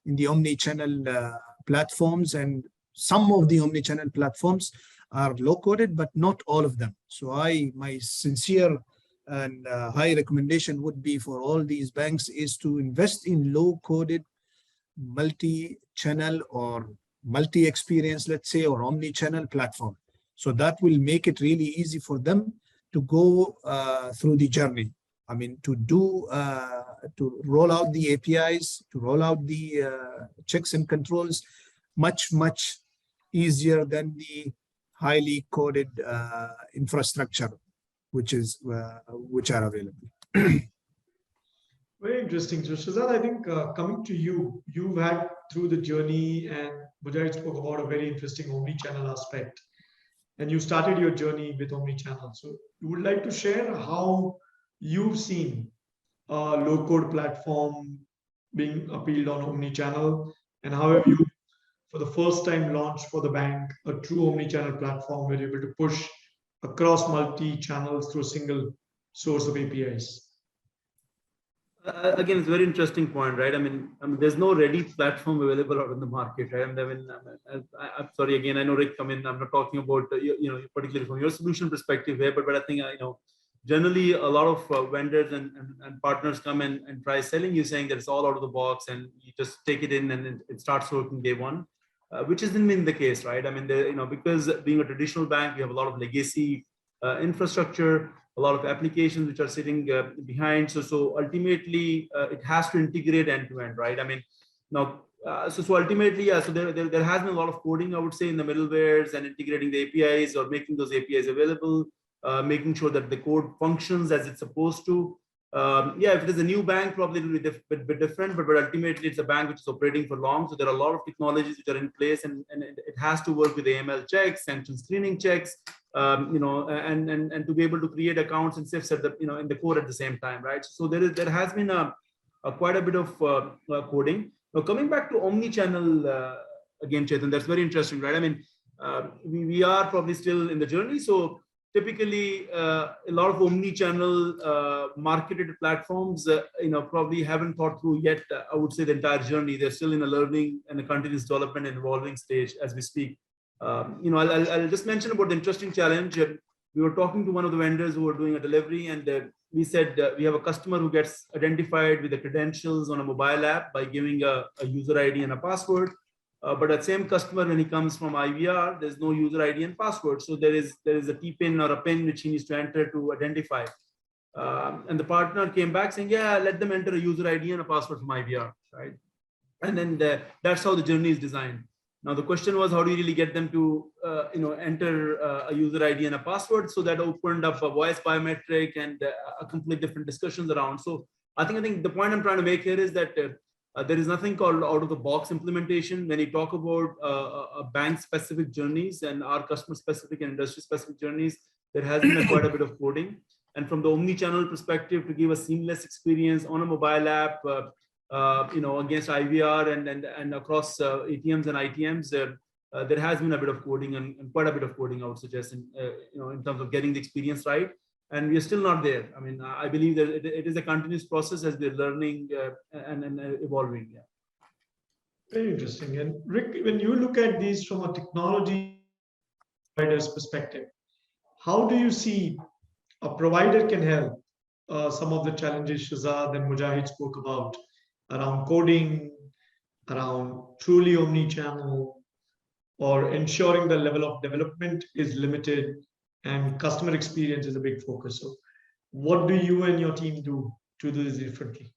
the omni-channel platforms, and some of the omni-channel platforms are low-coded, but not all of them. So my sincere and high recommendation would be for all these banks is to invest in low-coded multi-channel or multi-experience, let's say, or omni-channel platform. So that will make it really easy for them to go through the journey. To roll out the APIs, to roll out the checks and controls, much easier than the highly coded infrastructure which are available. Very interesting. So Shazad, I think coming to you, you've had through the journey, and Mujahid spoke about a very interesting omni-channel aspect, and you started your journey with omni-channel. So you would like to share how you've seen a low-code platform being appealed on omni-channel, and how have you, for the first time, launched for the bank a true omni-channel platform where you're able to push across multi-channels through a single source of APIs? Again, it's a very interesting point, right? I mean, there's no ready platform available out in the market, right? I'm sorry, again, I know Rick, I'm not talking about, particularly from your solution perspective here, but I think, generally a lot of vendors and partners come and try selling you, saying that it's all out of the box and you just take it in and it starts working day one, which hasn't been the case, right? I mean, because being a traditional bank, we have a lot of legacy infrastructure, a lot of applications which are sitting behind. So ultimately, it has to integrate end to end, right? I mean, now, so ultimately, yeah. So there has been a lot of coding, I would say, in the middlewares and integrating the APIs or making those APIs available, making sure that the code functions as it's supposed to. If it is a new bank, probably it will be a bit different, but ultimately it's a bank which is operating for long. So there are a lot of technologies which are in place, and it has to work with AML checks, sanction screening checks, and to be able to create accounts and SIFs at the, in the core at the same time, right? So there has been quite a bit of coding. Now coming back to omni-channel again, Chetan, that's very interesting, right? I mean, we are probably still in the journey. So typically a lot of omni-channel marketed platforms, probably haven't thought through yet, I would say, the entire journey. They're still in a learning and a continuous development and evolving stage as we speak. I'll just mention about the interesting challenge. We were talking to one of the vendors who were doing a delivery, and we said we have a customer who gets identified with the credentials on a mobile app by giving a user ID and a password. But that same customer, when he comes from IVR, there's no user ID and password. So there is a T-pin or a pin which he needs to enter to identify. And the partner came back saying, yeah, let them enter a user ID and a password from IVR, right? And then that's how the journey is designed. Now, the question was, how do you really get them to enter a user ID and a password? So that opened up a voice biometric and a complete different discussions around. So I think the point I'm trying to make here is that there is nothing called out-of-the-box implementation. When you talk about bank-specific journeys and our customer-specific and industry-specific journeys, there has been quite a bit of coding. And from the omni-channel perspective, to give a seamless experience on a mobile app, against IVR and across ATMs and ITMs, there has been a bit of coding and quite a bit of coding, I would suggest, in terms of getting the experience right. And we are still not there. I mean, I believe that it is a continuous process as we're learning and evolving. Yeah. Very interesting. And Rick, when you look at these from a technology provider's perspective, how do you see a provider can help some of the challenges Shahzad and Mujahid spoke about around coding, around truly omni-channel, or ensuring the level of development is limited and customer experience is a big focus. So what do you and your team do to do this differently?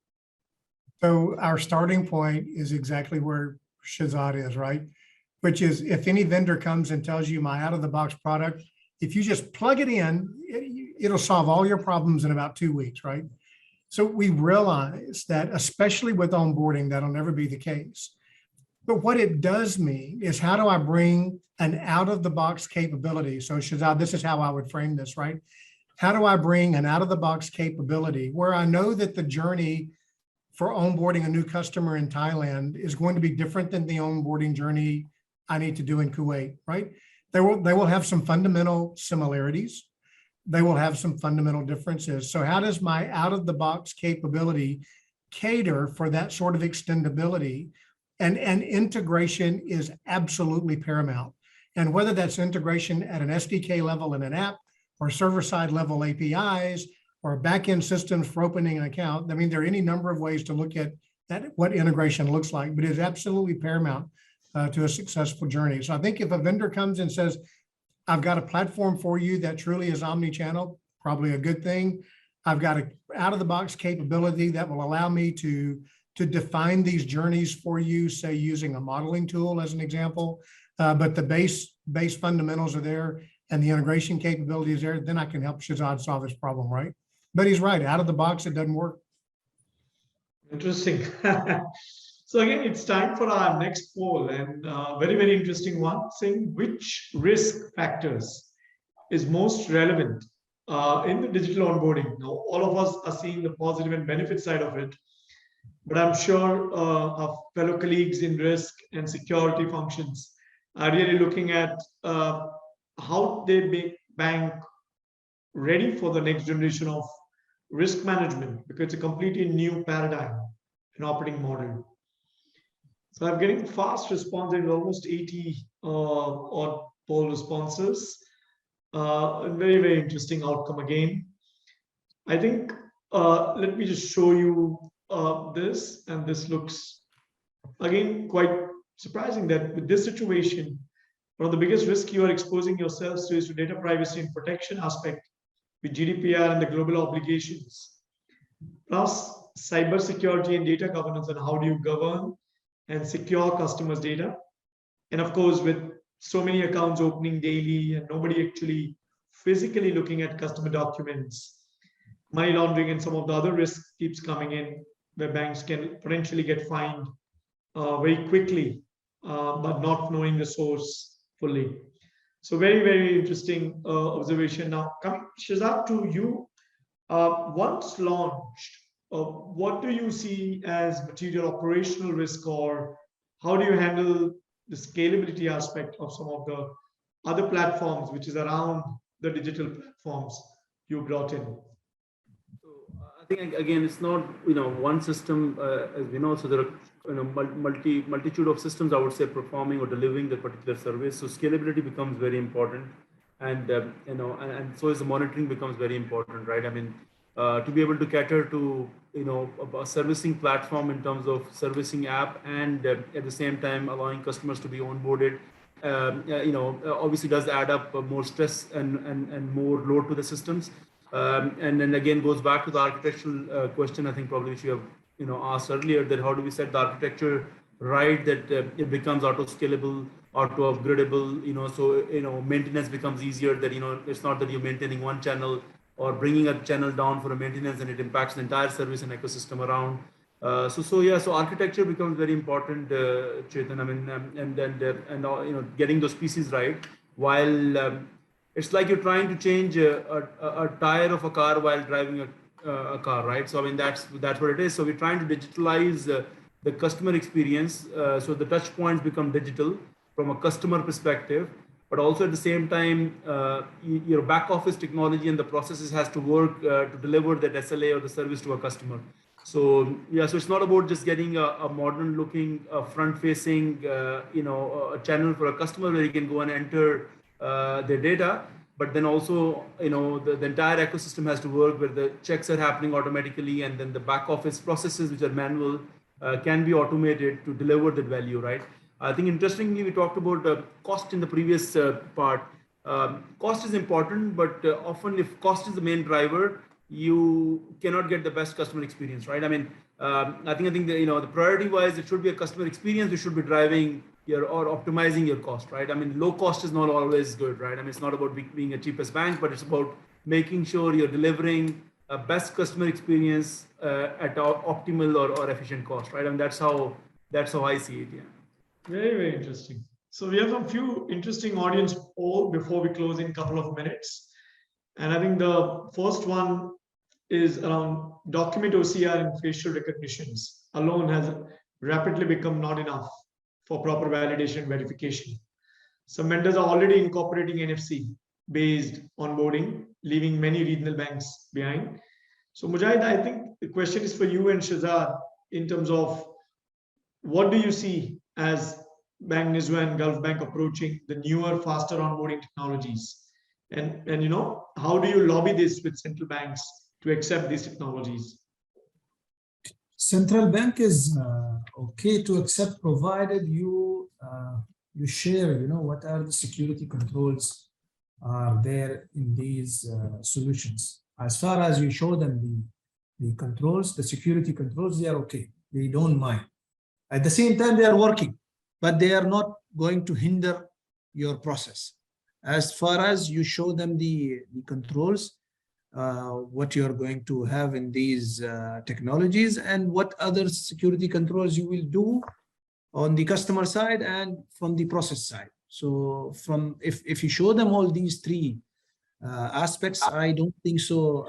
So our starting point is exactly where Shahzad is, right? Which is, if any vendor comes and tells you my out-of-the-box product, if you just plug it in, it'll solve all your problems in about 2 weeks, right? So we realize that, especially with onboarding, that'll never be the case. But what it does mean is, how do I bring an out-of-the-box capability? So Shahzad, this is how I would frame this, right? How do I bring an out-of-the-box capability where I know that the journey for onboarding a new customer in Thailand is going to be different than the onboarding journey I need to do in Kuwait, right? They will have some fundamental similarities. They will have some fundamental differences. So how does my out-of-the-box capability cater for that sort of extendability? And integration is absolutely paramount. And whether that's integration at an SDK level in an app, or server-side level APIs, or backend systems for opening an account, I mean, there are any number of ways to look at that, what integration looks like, but it's absolutely paramount to a successful journey. So I think if a vendor comes and says, I've got a platform for you that truly is omni-channel, probably a good thing. I've got an out-of-the-box capability that will allow me to define these journeys for you, say using a modeling tool as an example, but the base fundamentals are there and the integration capability is there, then I can help Shahzad solve this problem, right? But he's right, out of the box, it doesn't work. Interesting. So again, it's time for our next poll, and very, very interesting one, saying which risk factors is most relevant in the digital onboarding. Now, all of us are seeing the positive and benefit side of it, but I'm sure our fellow colleagues in risk and security functions are really looking at how they make bank ready for the next generation of risk management, because it's a completely new paradigm and operating model. So I'm getting fast responses, almost 80 odd poll responses. And very, very interesting outcome again. I think, let me just show you this, and this looks, again, quite surprising that with this situation, one of the biggest risks you are exposing yourselves to is to data privacy and protection aspect with GDPR and the global obligations, plus cybersecurity and data governance, and how do you govern and secure customers' data. And of course, with so many accounts opening daily and nobody actually physically looking at customer documents, money laundering and some of the other risks keeps coming in, where banks can potentially get fined very quickly, but not knowing the source fully. So very, very interesting observation. Now, coming, Shahzad, to you, once launched, what do you see as material operational risk, or how do you handle the scalability aspect of some of the other platforms, which is around the digital platforms you brought in? So I think again, it's not one system, as we know. So there are multitude of systems, I would say, performing or delivering the particular service. So scalability becomes very important, and and so is the monitoring becomes very important, right? I mean, to be able to cater to a servicing platform in terms of servicing app, and at the same time allowing customers to be onboarded, obviously does add up more stress and more load to the systems. And then again goes back to the architectural question, I think probably which you have asked earlier, that how do we set the architecture right, that it becomes auto scalable, auto upgradable, so maintenance becomes easier, that it's not that you're maintaining one channel or bringing a channel down for a maintenance and it impacts the entire service and ecosystem around. So architecture becomes very important, Chetan. I mean, getting those pieces right, while it's like you're trying to change a tire of a car while driving a car, right? So I mean, that's what it is. So we're trying to digitalize the customer experience, so the touch points become digital from a customer perspective, but also at the same time, your back office technology and the processes has to work to deliver that SLA or the service to a customer. So yeah, so it's not about just getting a modern looking front-facing a channel for a customer where you can go and enter their data, but then also the entire ecosystem has to work where the checks are happening automatically, and then the back office processes which are manual can be automated to deliver that value, right? I think interestingly we talked about cost in the previous part. Cost is important, but often if cost is the main driver, you cannot get the best customer experience, right? I mean, I think the priority wise, it should be a customer experience. You should be driving or optimizing your cost, right? I mean, low cost is not always good, right? I mean, it's not about being a cheapest bank, but it's about making sure you're delivering a best customer experience at optimal or efficient cost, right? I mean, that's how I see it. Yeah. Very, very interesting. So we have a few interesting audience poll before we close in a couple of minutes. And I think the first one is around document OCR and facial recognitions alone has rapidly become not enough for proper validation and verification. Some vendors are already incorporating NFC-based onboarding, leaving many regional banks behind. So Mujahid, I think the question is for you and Shazad in terms of what do you see as Bank Nizwa and Gulf Bank approaching the newer, faster onboarding technologies? And how do you lobby this with central banks to accept these technologies? Central bank is okay to accept, provided you share, what are the security controls are there in these solutions. As far as you show them the controls, the security controls, they are okay. They don't mind. At the same time, they are working, but they are not going to hinder your process. As far as you show them the controls, what you are going to have in these technologies and what other security controls you will do on the customer side and from the process side. So if you show them all these three aspects, I don't think so.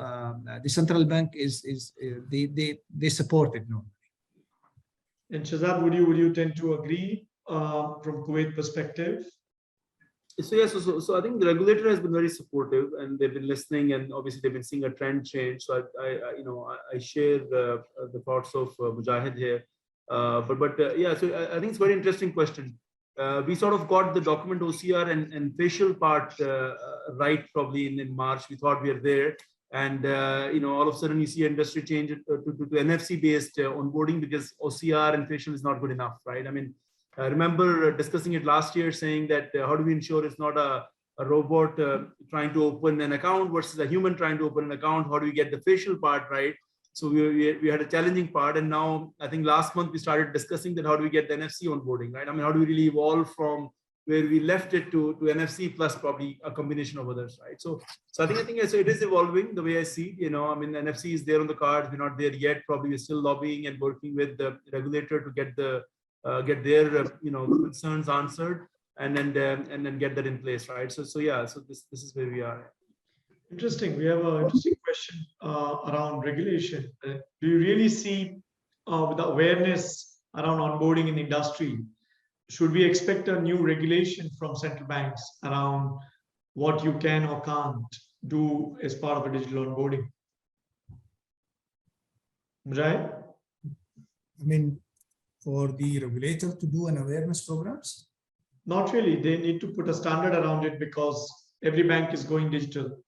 The central bank they support it. No. And Shazad, would you tend to agree from Kuwait perspective? So yes, so I think the regulator has been very supportive, and they've been listening, and obviously they've been seeing a trend change. So I share the thoughts of Mujahid here, yeah. So I think it's a very interesting question. We sort of got the document OCR and facial part right probably in March. We thought we are there, and all of a sudden you see industry change to NFC based onboarding because OCR and facial is not good enough, right? I mean, I remember discussing it last year, saying that how do we ensure it's not a robot trying to open an account versus a human trying to open an account? How do we get the facial part right? So we had a challenging part, and now I think last month we started discussing that how do we get the NFC onboarding, right? I mean, how do we really evolve from where we left it to NFC plus probably a combination of others, right? So I think so it is evolving the way I see it. I mean, NFC is there on the cards. We're not there yet. Probably we're still lobbying and working with the regulator to get their concerns answered and then get that in place, right? So yeah, so this is where we are. Interesting. We have an interesting question around regulation. Do you really see with the awareness around onboarding in industry, should we expect a new regulation from central banks around what you can or can't do as part of a digital onboarding. Right? I mean, for the regulator to do an awareness programs? Not really. They need to put a standard around it because every bank is going digital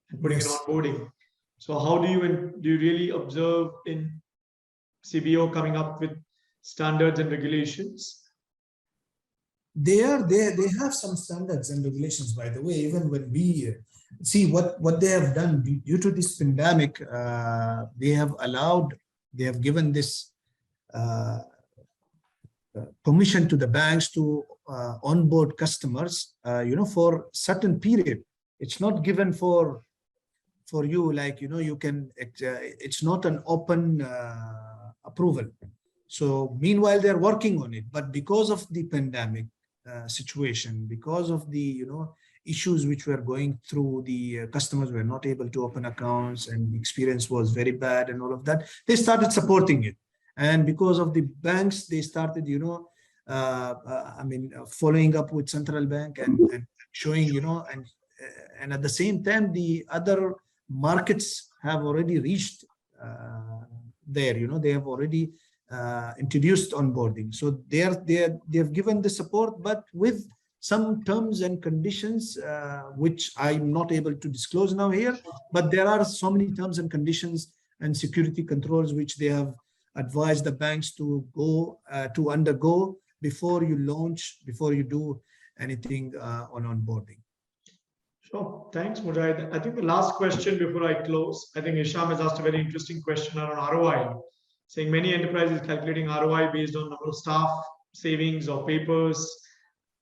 and putting Yes. in onboarding. So how do you really observe in CBO coming up with standards and regulations? They have some standards and regulations, by the way. Even when we see what they have done due to this pandemic, they have given this permission to the banks to onboard customers, for certain period. It's not given for you, like, you can, it's not an open approval. So meanwhile, they're working on it, but because of the pandemic situation, because of the, issues which were going through, the customers were not able to open accounts and the experience was very bad and all of that, they started supporting it. And because of the banks, they started, following up with central bank and showing, and at the same time, the other markets have already reached there, they have already introduced onboarding. So they have given the support, but with some terms and conditions, which I'm not able to disclose now here, but there are so many terms and conditions and security controls which they have advised the banks to undergo before you launch, before you do anything on onboarding. Sure. Thanks, Mujahid. I think the last question before I close, I think Hisham has asked a very interesting question around ROI, saying many enterprises calculating ROI based on number of staff, savings, or papers.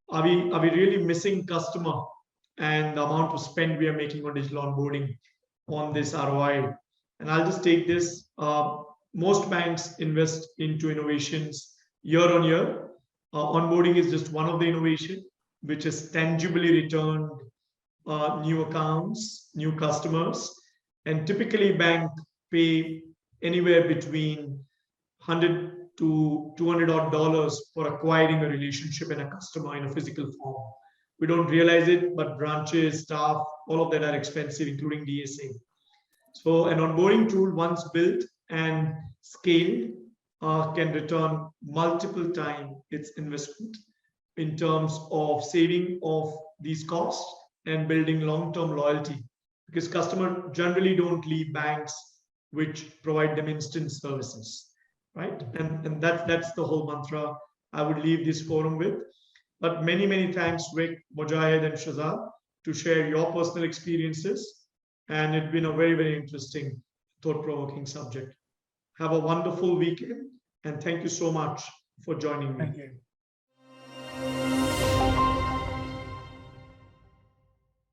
Are we really missing customer and the amount of spend we are making on digital onboarding on this ROI? And I'll just take this. Most banks invest into innovations year on year. Onboarding is just one of the innovation which has tangibly returned new accounts, new customers, and typically bank pay anywhere between $100 to $200 odd for acquiring a relationship and a customer in a physical form. We don't realize it, but branches, staff, all of that are expensive, including DSA. So an onboarding tool, once built and scaled, can return multiple times its investment in terms of saving of these costs and building long-term loyalty, because customers generally don't leave banks which provide them instant services, right? And that's the whole mantra I would leave this forum with. But many thanks, Rick, Mujahid, and Shazad, to share your personal experiences. And it's been a very interesting, thought-provoking subject. Have a wonderful weekend, and thank you so much for joining me. Thank you.